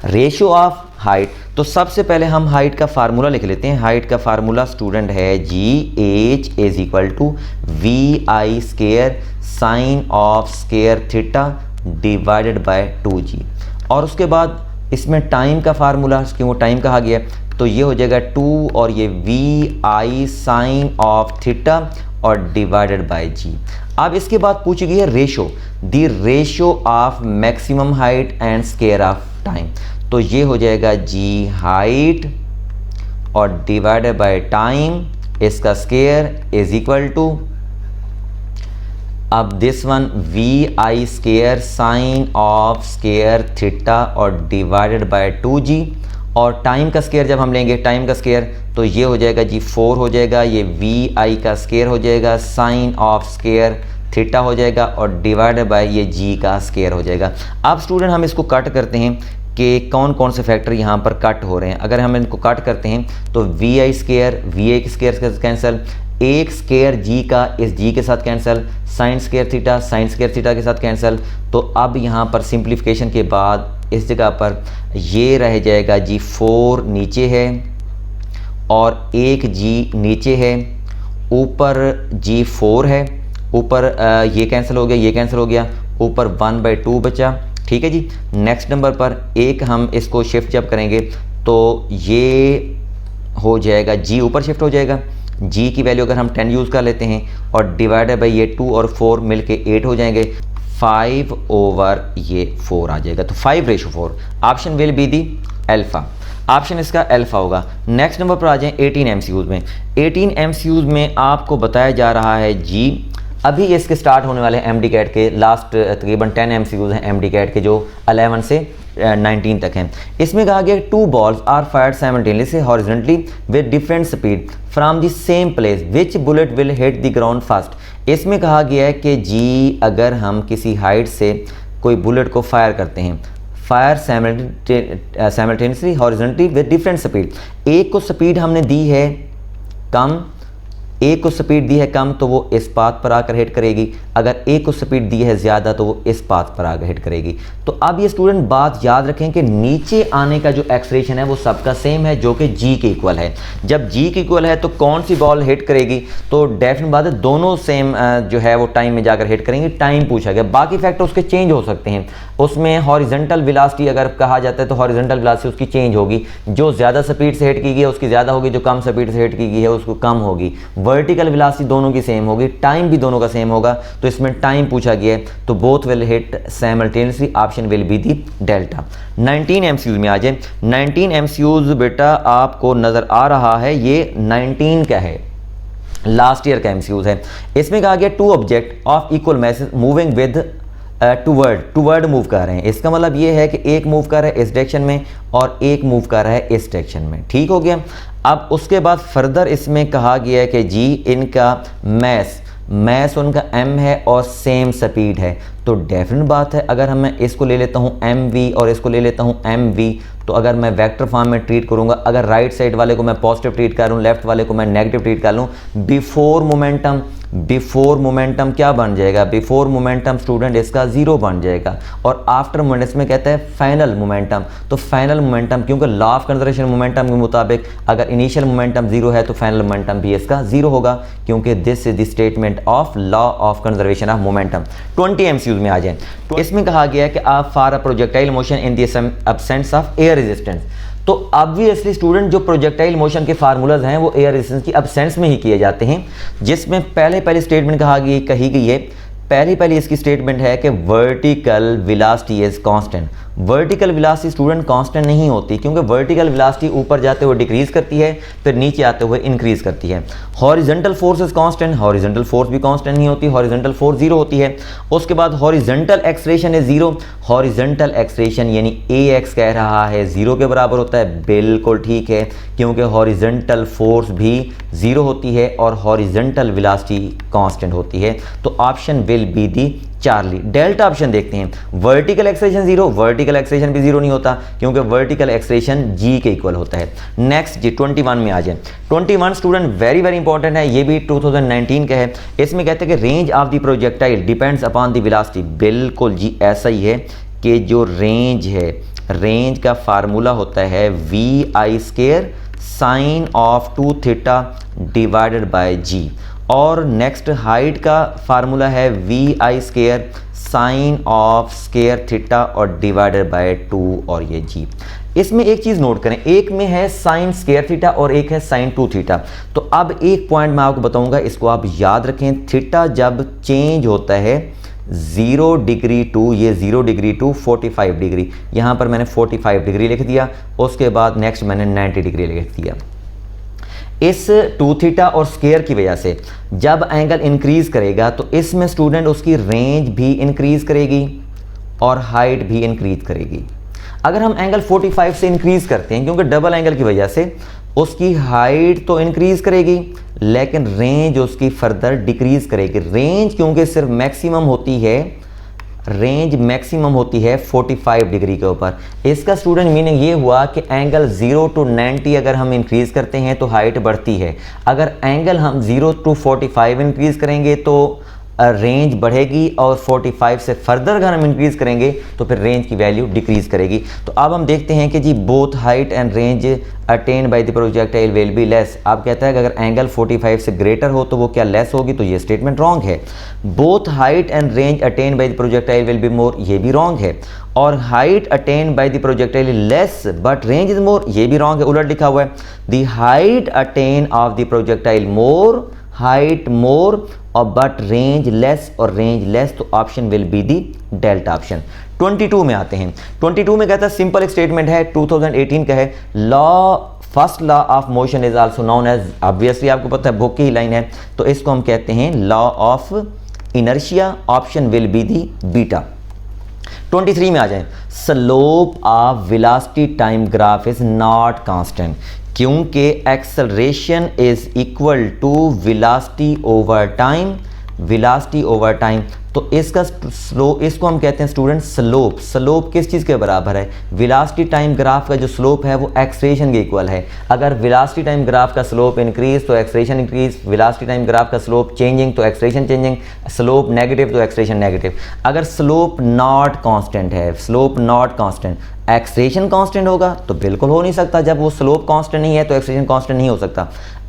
Ratio of height, तो सबसे पहले हम हाइट का फार्मूला लिख लेते हैं। हाइट का फार्मूला स्टूडेंट है GH is equal to VI square sine of square theta divided by 2G। और उसके बाद इसमें टाइम का फार्मूला, क्यों टाइम कहा गया, तो ये हो जाएगा 2 और ये VI साइन ऑफ थीटा और डिवाइडेड बाय G। अब इसके बाद पूछी गई है ratio, the ratio of maximum height and square of time. तो ये हो जाएगा G हाइट और डिवाइडेड बाय टाइम, इसका स्केयर इज इक्वल टू, अब this one VI square sine of square theta और डिवाइडेड बाय 2G। और टाइम का स्केयर जब हम लेंगे टाइम का स्केयर तो ये हो जाएगा जी 4 हो जाएगा, ये वी आई का स्केयर हो जाएगा, साइन ऑफ स्केयर थीटा हो जाएगा और डिवाइडेड बाय ये जी का स्केयर हो जाएगा। अब स्टूडेंट हम इसको कट करते हैं कि कौन कौन से फैक्टर यहाँ पर कट हो रहे हैं। अगर हम इनको कट करते हैं तो वी आई स्केयर के स्केयर कैंसिल, एक स्केयर जी का इस जी के साथ कैंसिल, साइन स्केयर थीटा के साथ कैंसिल। तो अब यहाँ पर सिंप्लीफिकेशन के बाद इस जगह पर ये रह जाएगा जी 4 नीचे है और एक जी नीचे है, ऊपर जी 4 है, ऊपर ये कैंसिल हो गया, ये कैंसिल हो गया, ऊपर 1/2 बचा। ठीक है जी। नेक्स्ट नंबर पर एक हम इसको शिफ्ट जब करेंगे तो ये हो जाएगा जी ऊपर शिफ्ट हो जाएगा, जी की वैल्यू अगर हम 10 यूज़ कर लेते हैं और डिवाइडेड बाई ये 2 और 4 मिलके 8 हो जाएंगे, 5 ओवर ये 4 आ जाएगा। तो 5/4 option will be the alpha, option इसका अल्फा होगा। नेक्स्ट नंबर पर आ जाएं 18 एमसीक्यूज़ में। 18 एमसीक्यूज़ में आपको बताया जा रहा है जी, अभी इसके स्टार्ट होने वाले हैं एमडी कैट के, लास्ट तकरीबन 10 एमसीक्यूज़ हैं एमडी कैट के जो 11 से 19 तक हैं। इसमें कहा गया 2 balls are fired simultaneously horizontally with different speed from the same place which bullet will hit the ground first. इसमें कहा गया है कि जी अगर हम किसी हाइट से कोई बुलेट को फायर करते हैं, fire simultaneously horizontally with different speed, एक को स्पीड हमने दी है कम, एक को स्पीड दी है कम तो वो इस पाथ पर आकर हिट करेगी, अगर एक को स्पीड दी है ज़्यादा तो वो इस पाथ पर आकर हिट करेगी। तो अब ये स्टूडेंट बात याद रखें कि नीचे आने का जो एक्सलेरेशन है वो सबका सेम है जो कि जी के इक्वल है। जब जी के इक्वल है तो कौन सी बॉल हिट करेगी, तो डेफिनेट बात है दोनों सेम जो है वो टाइम में जाकर हिट करेंगे। टाइम पूछा गया, बाकी फैक्टर उसके चेंज हो सकते हैं। उसमें हॉरिजॉन्टल वेलोसिटी अगर कहा जाता है तो हॉरिजॉन्टल वेलोसिटी उसकी चेंज होगी, जो ज़्यादा स्पीड से हिट की गई है उसकी ज़्यादा होगी, जो कम स्पीड से हिट की गई है उसको कम होगी। वर्टिकल वेलोसिटी दोनों की सेम होगी, टाइम भी दोनों का सेम होगा। तो इसमें टाइम पूछा गया है तो both will hit simultaneously, option will be the delta. 19 MCQs में आ जाए। 19 एमसीक्यूज बेटा आपको नज़र आ रहा है, ये 19 का है, लास्ट ईयर का एमसीक्यूज है। इसमें कहा गया 2 object of equal message moving with toward move कर रहे हैं। इसका मतलब ये है कि एक मूव कर रहा है इस डायरेक्शन में और एक मूव कर रहा है इस डायरेक्शन में। ठीक हो गया। अब उसके बाद फर्दर इसमें कहा गया है कि जी इनका मैस उनका m है और सेम स्पीड है। तो डेफिनेट बात है अगर मैं इसको ले लेता हूँ mv और इसको ले लेता हूँ mv, तो अगर मैं वेक्टर फॉर्म में ट्रीट करूँगा, अगर राइट साइड वाले को मैं पॉजिटिव ट्रीट कर लूँ, लेफ्ट वाले को मैं नेगेटिव ट्रीट कर लूँ, बिफोर मोमेंटम क्या बन जाएगा, बिफोर मोमेंटम स्टूडेंट इसका 0 बन जाएगा और आफ्टर मोमेंटम इसमें कहते हैं फाइनल मोमेंटम। तो फाइनल मोमेंटम क्योंकि लॉ ऑफ कंजर्वेशन मोमेंटम के मुताबिक अगर इनिशियल मोमेंटम 0 है तो फाइनल मोमेंटम भी इसका 0 होगा, क्योंकि this is the statement of law of conservation of momentum. 20 MCQs में आ जाए। तो इसमें कहा गया है कि आप for a projectile motion in the absence of air resistance. तो ऑब्वियसली स्टूडेंट जो प्रोजेक्टाइल मोशन के फार्मूलाज हैं वो एयर रेजिस्टेंस की एब्सेंस में ही किए जाते हैं, जिसमें पहली स्टेटमेंट कही गई है, पहली इसकी स्टेटमेंट है कि vertical velocity is constant. Vertical velocity student constant नहीं होती, क्योंकि वर्टिकल वेलोसिटी ऊपर जाते हुए डिक्रीज करती है फिर नीचे आते हुए इंक्रीज करती है। Horizontal force is constant, horizontal force भी कांस्टेंट नहीं होती, हॉरिजॉन्टल फोर्स 0 होती है। उसके बाद horizontal acceleration is 0, horizontal acceleration यानी ax कह रहा है 0 के बराबर होता है। बिल्कुल ठीक है, क्योंकि हॉरिजॉन्टल फोर्स भी 0 होती है और हॉरिजॉन्टल वेलोसिटी कांस्टेंट होती है। तो option will be the Charlie. Delta option देखते हैं। वर्टिकल एक्सलेरेशन 0, वर्टिकल एक्सलेरेशन भी 0 नहीं होता, क्योंकि वर्टिकल एक्सलेरेशन g के इक्वल होता है। नेक्स्ट जी 21 में आ जाए। 21 स्टूडेंट वेरी इंपॉर्टेंट है, ये भी 2019 का है। इसमें कहते हैं कि range of the projectile depends upon the velocity. बिल्कुल जी ऐसा ही है कि जो रेंज है, रेंज का फार्मूला होता है vi² sine of 2 theta divided by g, और नेक्स्ट हाइट का फार्मूला है vi² sine of square theta और डिवाइडेड बाय 2 और ये g। इसमें एक चीज़ नोट करें, एक में है साइन स्केयर थीटा और एक है साइन 2 थीटा। तो अब एक पॉइंट मैं आपको बताऊंगा, इसको आप याद रखें। थीटा जब चेंज होता है 0 डिग्री टू, ये 0 डिग्री टू 45 डिग्री, यहाँ पर मैंने 45 डिग्री लिख दिया, उसके बाद नेक्स्ट मैंने 90 डिग्री लिख दिया। इस 2 थीटा और स्केयर की वजह से जब एंगल इंक्रीज करेगा तो इसमें स्टूडेंट उसकी रेंज भी इंक्रीज करेगी और हाइट भी इंक्रीज करेगी। अगर हम एंगल 45 से इंक्रीज करते हैं, क्योंकि डबल एंगल की वजह से उसकी हाइट तो इंक्रीज करेगी लेकिन रेंज उसकी फर्दर डिक्रीज करेगी। रेंज क्योंकि सिर्फ मैक्सिमम होती है, रेंज मैक्सिमम होती है 45 डिग्री के ऊपर। इसका स्टूडेंट मीनिंग ये हुआ कि एंगल 0 to 90 अगर हम इंक्रीज करते हैं तो हाइट बढ़ती है, अगर एंगल हम 0 to 45 इंक्रीज करेंगे तो रेंज बढ़ेगी, और 45 से फर्दर अगर हम इंक्रीज करेंगे तो फिर रेंज की वैल्यू डिक्रीज करेगी। तो अब हम देखते हैं कि जी both height and range attained by the projectile will be less. आप कहता है कि अगर एंगल 45 से ग्रेटर हो तो वो क्या लेस होगी, तो ये स्टेटमेंट रॉन्ग है। Both height and range attained by the projectile will be more, ये भी रॉन्ग है। और height attained by the projectile less but range is more, ये भी रॉन्ग है, उलट लिखा हुआ है। The height attain of the projectile more, height more और बट रेंज लेस, और रेंज लेस, तो option will be the delta option. 22 में आते हैं। 22 में कहता है सिंपल एक स्टेटमेंट है 2018 का है, law first law of motion is also known as, obviously आपको पता है बुक की ही लाइन है, तो इसको हम कहते हैं law of inertia, option will be the beta. 23 में आ जाए, slope of velocity time graph is not constant, क्योंकि acceleration is equal to velocity over time, velocity over time, तो इसका स्लोप, इसको हम कहते हैं स्टूडेंट स्लोप। स्लोप किस चीज़ के बराबर है, वेलोसिटी टाइम ग्राफ का जो स्लोप है वो एक्सेलरेशन के इक्वल है। अगर वेलोसिटी टाइम ग्राफ का स्लोप इंक्रीज तो acceleration increase, velocity time graph का स्लोप चेंजिंग तो एक्सेलरेशन चेंजिंग, स्लोप नेगेटिव तो एक्सेलरेशन नेगेटिव। अगर स्लोप नॉट कांस्टेंट है, slope not constant, acceleration constant होगा तो बिल्कुल हो नहीं सकता, जब वो स्लोप कांस्टेंट नहीं है तो एक्सेलरेशन कांस्टेंट नहीं हो सकता।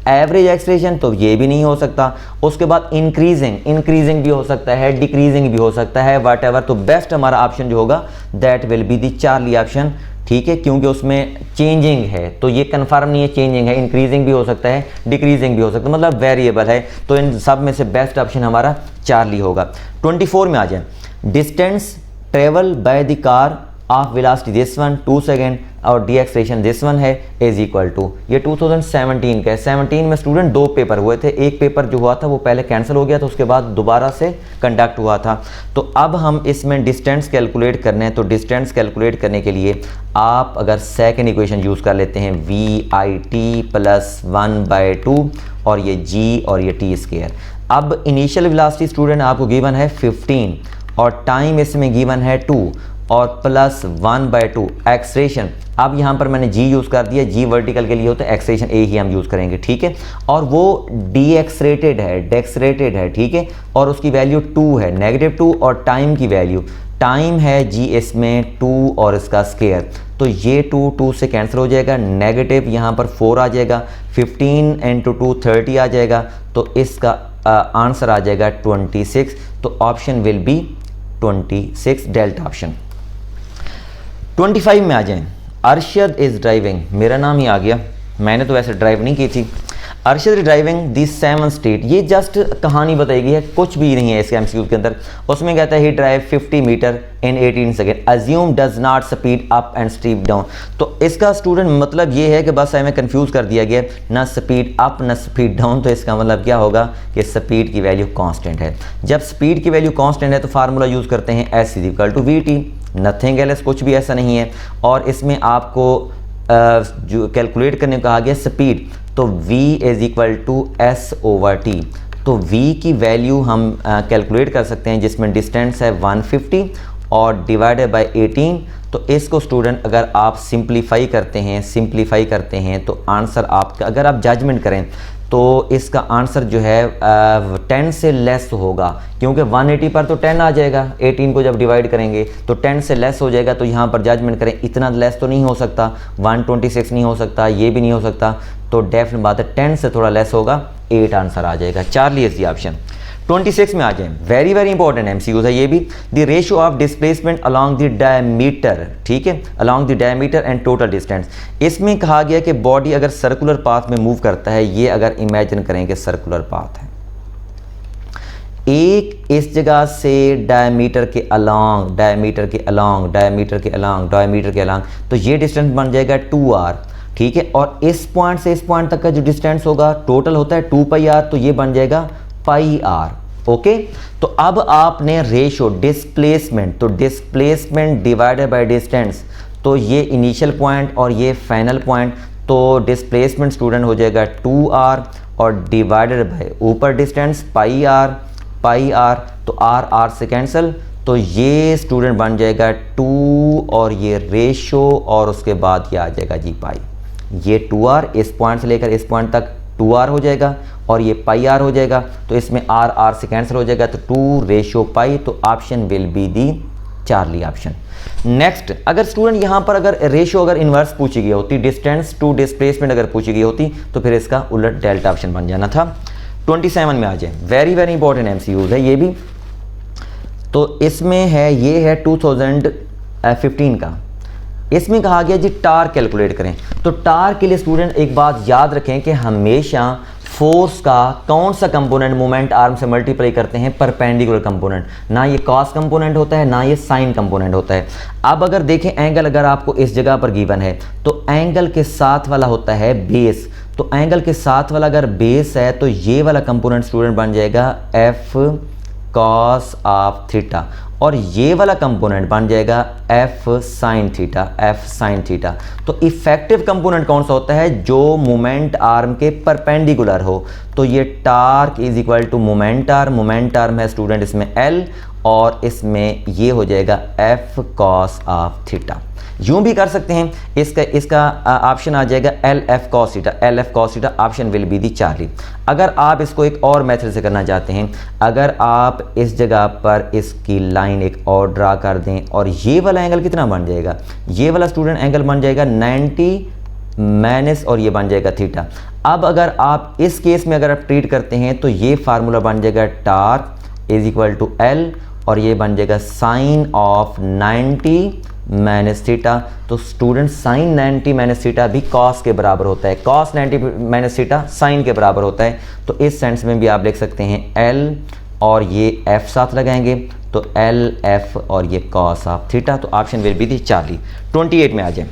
एवरेज एक्सेलरेशन तो ये भी नहीं हो सकता। उसके बाद इंक्रीजिंग भी हो सकता है, डिक्रीजिंग भी हो सकता है, वट एवर। तो बेस्ट हमारा ऑप्शन जो होगा that will be the Charlie option, ठीक है, क्योंकि उसमें चेंजिंग है, तो ये कंफर्म नहीं है, चेंजिंग है, इंक्रीजिंग भी हो सकता है, डिक्रीजिंग भी हो सकता है, मतलब वेरिएबल है, तो इन सब में से बेस्ट ऑप्शन हमारा चार्ली होगा। 24 में आ जाए, distance travel by the car of velocity this one 2 second और डी एक्सेलरेशन दिस वन है इज इक्वल टू, ये 2017 का है। 17 में स्टूडेंट 2 पेपर हुए थे, एक पेपर जो हुआ था वो पहले कैंसिल हो गया था, उसके बाद दोबारा से कंडक्ट हुआ था। तो अब हम इसमें डिस्टेंस कैलकुलेट करने हैं, तो डिस्टेंस कैलकुलेट करने के लिए आप अगर सेकेंड इक्वेशन यूज़ कर लेते हैं VIT प्लस 1/2 और ये G और ये T स्क्वायर। अब इनिशियल वेलोसिटी स्टूडेंट आपको गिवन है 15 और टाइम इसमें गिवन है 2 और प्लस 1/2 एक्सेलरेशन। अब यहाँ पर मैंने G यूज़ कर दिया, G वर्टिकल के लिए होता है, एक्सेलरेशन A ही हम यूज़ करेंगे, ठीक है। और वो डेक्सरेटेड है, ठीक है, और उसकी वैल्यू 2 है, -2, और टाइम की वैल्यू, टाइम है G इसमें 2 और इसका स्क्वायर, तो ये 2 से कैंसिल हो जाएगा, नेगेटिव यहाँ पर 4 आ जाएगा, 15 × 2 30 आ जाएगा, तो इसका आंसर आ जाएगा 26, तो option will B 26 delta option. 25 में आ जाएं, अरशद इज़ ड्राइविंग, मेरा नाम ही आ गया, मैंने तो वैसे ड्राइव नहीं की थी। Arshad is driving the 7 state, ये जस्ट कहानी बताई गई है, कुछ भी नहीं है इसके MCQ के अंदर। उसमें कहता है he drive 50 metre in 18 second, assume does not speed up and steep down. तो इसका स्टूडेंट मतलब ये है कि बस हमें कंफ्यूज कर दिया गया, ना स्पीड अप ना स्पीड डाउन, तो इसका मतलब क्या होगा कि स्पीड की वैल्यू कांस्टेंट है। जब स्पीड की वैल्यू कांस्टेंट है तो फार्मूला यूज़ करते हैं S = VT, नथिंग एल्स, कुछ भी ऐसा नहीं है। और इसमें आपको जो कैलकुलेट करने को कहा गया स्पीड, तो V = S/T, तो V की वैल्यू हम कैलकुलेट कर सकते हैं, जिसमें डिस्टेंस है 150 और डिवाइडेड बाय 18। तो इसको स्टूडेंट अगर आप सिंप्लीफाई करते हैं तो आंसर आपका, अगर आप जजमेंट करें तो इसका आंसर जो है 10 से लेस होगा, क्योंकि 180 पर तो 10 आ जाएगा, 18 को जब डिवाइड करेंगे तो 10 से लेस हो जाएगा। तो यहाँ पर जजमेंट करें, इतना लेस तो नहीं हो सकता, 126 नहीं हो सकता, ये भी नहीं हो सकता, तो डेफिनेट बात है 10 से थोड़ा लेस होगा, 8 आंसर आ जाएगा। Charlie is the option. 26 में आ जाए, वेरी वेरी इंपॉर्टेंट MCQ है ये भी, the ratio of displacement along the diameter, ठीक है, along the diameter and total distance. इसमें कहा गया कि बॉडी अगर सर्कुलर पाथ में मूव करता है, ये अगर इमेजिन करें कि सर्कुलर पाथ है, एक इस जगह से डायमीटर के अलॉन्ग, तो ये डिस्टेंस बन जाएगा 2r, ठीक है, और इस पॉइंट से इस पॉइंट तक का जो डिस्टेंस होगा टोटल होता है 2πr, तो ये बन जाएगा πr, ओके। तो अब आपने रेशियो डिस्प्लेसमेंट, तो डिस्प्लेसमेंट डिवाइडेड बाय डिस्टेंस, तो ये इनिशियल पॉइंट और ये फाइनल पॉइंट, तो डिस्प्लेसमेंट स्टूडेंट हो जाएगा 2r और डिवाइडेड बाय ऊपर डिस्टेंस पाई आर, तो r से कैंसिल, तो ये स्टूडेंट बन जाएगा 2 और ये रेशो और उसके बाद ये आ जाएगा जी पाई। ये 2r इस पॉइंट से लेकर इस पॉइंट तक 2r हो जाएगा और ये पाई आर हो जाएगा, तो इसमें r से कैंसिल हो जाएगा, तो 2 रेशो पाई, तो option will be the Charlie option. Next, अगर स्टूडेंट यहाँ पर अगर रेशो अगर इन्वर्स पूछी गई होती, डिस्टेंस टू डिस्प्लेसमेंट अगर पूछी गई होती, तो फिर इसका उलट डेल्टा ऑप्शन बन जाना था। 27 में आ जाए, वेरी वेरी इंपॉर्टेंट एमसीक्यूज है ये भी। तो इसमें है, ये है 2015 का, इसमें कहा गया जी टार कैलकुलेट करें। तो टार के लिए स्टूडेंट एक बात याद रखें कि हमेशा फोर्स का कौन सा कंपोनेंट मोमेंट आर्म से मल्टीप्लाई करते हैं, परपेंडिकुलर कंपोनेंट, ना ये कॉस कंपोनेंट होता है ना ये साइन कंपोनेंट होता है। अब अगर देखें एंगल अगर आपको इस जगह पर गिवन है, तो एंगल के साथ वाला होता है बेस, तो एंगल के साथ वाला अगर बेस है तो ये वाला कंपोनेंट स्टूडेंट बन जाएगा एफ कॉस ऑफ थीटा, और ये वाला कंपोनेंट बन जाएगा एफ साइन थीटा। तो इफेक्टिव कंपोनेंट कौन सा होता है, जो मोमेंट आर्म के परपेंडिकुलर हो। तो ये torque is equal to moment arm है स्टूडेंट इसमें एल, और इसमें ये हो जाएगा एफ कॉस ऑफ थीटा। यूं भी कर सकते हैं, इसका ऑप्शन आ जाएगा L F cos theta, option will be the Charlie. अगर आप इसको एक और मेथड से करना चाहते हैं, अगर आप इस जगह पर इसकी लाइन एक और ड्रा कर दें, और ये वाला एंगल कितना बन जाएगा, ये वाला स्टूडेंट एंगल बन जाएगा 90 माइनस, और ये बन जाएगा थीटा। अब अगर आप इस केस में अगर आप ट्रीट करते हैं, तो ये फार्मूला बन जाएगा torque is equal to L, और ये बन जाएगा साइन ऑफ 90 माइनस थीटा। तो स्टूडेंट साइन 90 माइनस थीटा भी कॉस के बराबर होता है, कॉस 90 माइनस थीटा साइन के बराबर होता है। तो इस सेंस में भी आप लिख सकते हैं एल और ये एफ साथ लगाएंगे, तो एल एफ और ये कॉस ऑफ थीटा, तो option will be the Charlie. 28 में आ जाए,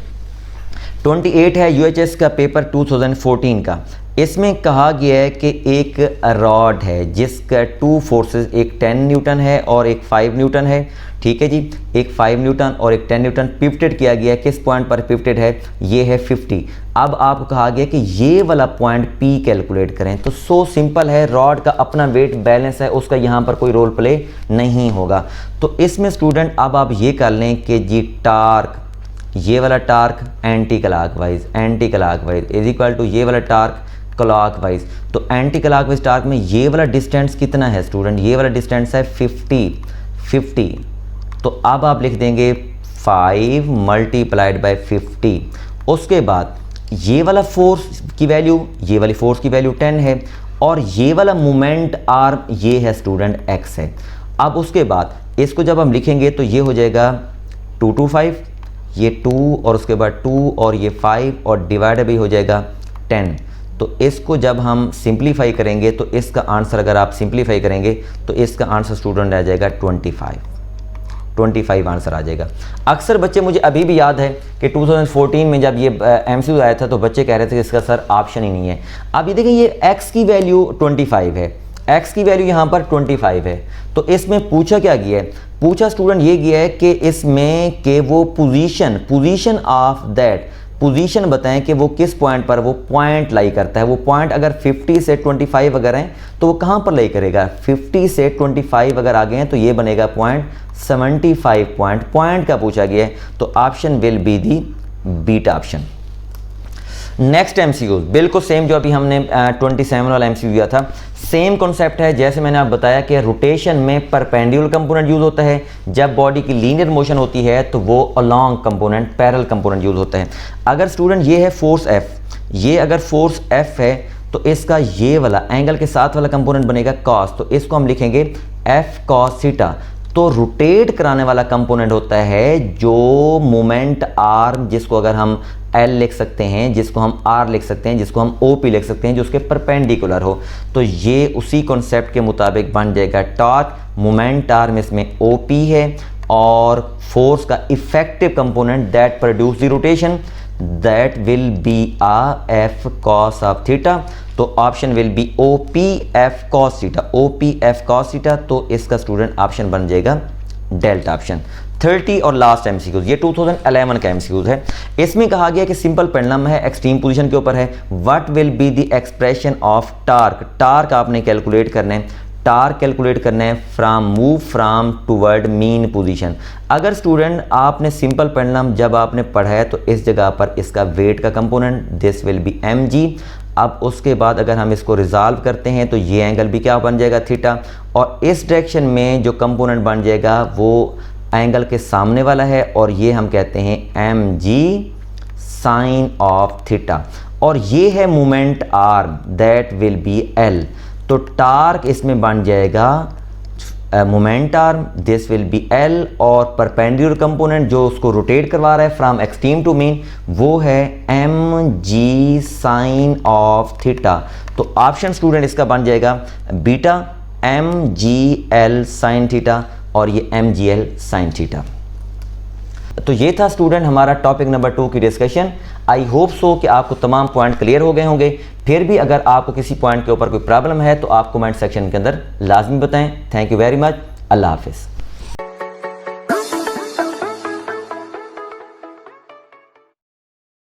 28 है यूएचएस का पेपर 2014 का। इसमें कहा गया है कि एक रॉड है जिसका 2 फोर्सेस, एक 10 न्यूटन है और एक 5 न्यूटन है, ठीक है जी, एक 5 न्यूटन और एक 10 न्यूटन पिवटेड किया गया है। किस पॉइंट पर पिवटेड है, ये है 50। अब आपको कहा गया कि ये वाला पॉइंट पी कैलकुलेट करें, तो सो सिंपल है, रॉड का अपना वेट बैलेंस है, उसका यहाँ पर कोई रोल प्ले नहीं होगा। तो इसमें स्टूडेंट अब आप ये कर लें कि जी टार्क, ये वाला torque anticlockwise is equal to ये वाला टार्क क्लॉकवाइज। तो एंटी क्लॉकवाइज टार्क में ये वाला डिस्टेंस कितना है स्टूडेंट, ये वाला डिस्टेंस है 50। तो अब आप लिख देंगे 5 मल्टीप्लाइड बाय 50। उसके बाद ये वाला फोर्स की वैल्यू, ये वाली फोर्स की वैल्यू 10 है, और ये वाला मोमेंट आर्म ये है स्टूडेंट x है। अब उसके बाद इसको जब हम लिखेंगे तो ये हो जाएगा 2 to 5, ये 2 और उसके बाद 2 और ये 5 और डिवाइड भी हो जाएगा 10। तो इसको जब हम सिंप्लीफाई करेंगे, तो इसका आंसर अगर आप सिंप्लीफाई करेंगे तो इसका आंसर स्टूडेंट आ जाएगा 25 आंसर आ जाएगा। अक्सर बच्चे, मुझे अभी भी याद है कि 2014 में जब ये एमसीक्यू आया था, तो बच्चे कह रहे थे कि इसका सर ऑप्शन ही नहीं है। अब ये देखें, ये x की वैल्यू 25 है, x की वैल्यू यहाँ पर 25 है। तो इसमें पूछा क्या गया है, पूछा स्टूडेंट ये गया है कि इसमें कि वो पोजीशन ऑफ दैट, पोजीशन बताएं कि वो किस पॉइंट पर वो पॉइंट लाई करता है। वो पॉइंट अगर 50 से 25 अगर हैं तो वो कहाँ पर लाई करेगा, 50 से 25 अगर आ गए हैं तो ये बनेगा पॉइंट 75 पॉइंट का पूछा गया है। तो option will be the beta option. Next MCQ बिल्कुल सेम जो अभी हमने 27 वाला एमसीक्यू दिया था, सेम कॉन्सेप्ट है। जैसे मैंने आप बताया कि रोटेशन में परपेंडिकुलर कंपोनेंट यूज होता है, जब बॉडी की लीनियर मोशन होती है तो वो along component, parallel component use होता है। अगर स्टूडेंट ये है फोर्स F, ये अगर फोर्स F है तो इसका ये वाला एंगल के साथ वाला कंपोनेंट बनेगा कॉस, तो इसको हम लिखेंगे F कॉस थीटा। तो रोटेट कराने वाला कंपोनेंट होता है जो मोमेंट आर्म, जिसको अगर हम L लिख सकते हैं, जिसको हम R लिख सकते हैं, जिसको हम OP लिख सकते हैं, जो उसके परपेंडिकुलर हो। तो ये उसी कॉन्सेप्ट के मुताबिक बन जाएगा टॉर्क। मोमेंट आर्म इसमें OP है, और फोर्स का effective component that produce the rotation that will be F cos of theta. तो option will be OP F cos theta, OP F cos theta. तो इसका स्टूडेंट ऑप्शन बन जाएगा delta option. 30 और लास्ट एमसीक्यूज, ये 2011 का MCQs है। इसमें कहा गया कि सिंपल पेंडुलम है, एक्सट्रीम पोजीशन के ऊपर है। What will be the expression of torque, torque आपने कैलकुलेट करना है, टार्क कैलकुलेट करना है from move from toward mean position. अगर स्टूडेंट आपने सिंपल पेंडुलम जब आपने पढ़ा है तो इस जगह पर इसका वेट का component this will be mg। अब उसके बाद अगर हम इसको रिजॉल्व करते हैं तो ये एंगल भी क्या बन जाएगा, थीटा, और इस डायरेक्शन में जो कंपोनेंट बन जाएगा वो एंगल के सामने वाला है और ये हम कहते हैं mg साइन ऑफ थीटा, और ये है moment arm that will B l। तो टार्क इसमें बन जाएगा moment arm this will be l, और परपेंडिकुलर कंपोनेंट जो उसको रोटेट करवा रहा है फ्रॉम एक्सट्रीम टू मीन वो है mg साइन ऑफ थीटा। तो ऑप्शन स्टूडेंट इसका बन जाएगा बीटा mgl साइन थीटा और ये mgl साइन थीटा। तो ये था स्टूडेंट हमारा टॉपिक नंबर 2 की डिस्कशन। आई होप सो कि आपको तमाम पॉइंट क्लियर हो गए होंगे। फिर भी अगर आपको किसी पॉइंट के ऊपर कोई प्रॉब्लम है तो आप कमेंट सेक्शन के अंदर लाजमी बताएं। Thank you very much. अल्लाह हाफिज़।